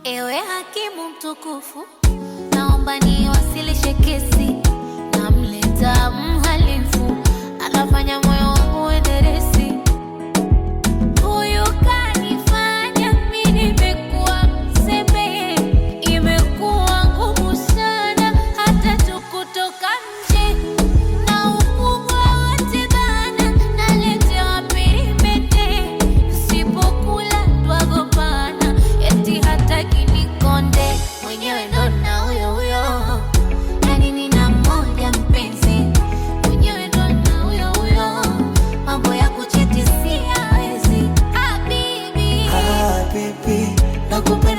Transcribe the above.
Ewe hakimu mtukufu, naomba niwasilishe kesi. Namleta mhalifu, anafanya moyo wangu uenderesi. Huyu kanifanya mimi nimekuwa mzembe. Imekuwa ngumu sana hata tu kutoka nje. Na ukubwa wote bana, naletewa pirimete. Sipokula twagombana, eti hataki nikonde. Mwenyewe ndo na huyo huyo, yani nina mmoja mpenzi. Mwenyewe ndo na huyo huyo, mambo ya kuchiti siyawezi. Habibi, Habibi, nakupenda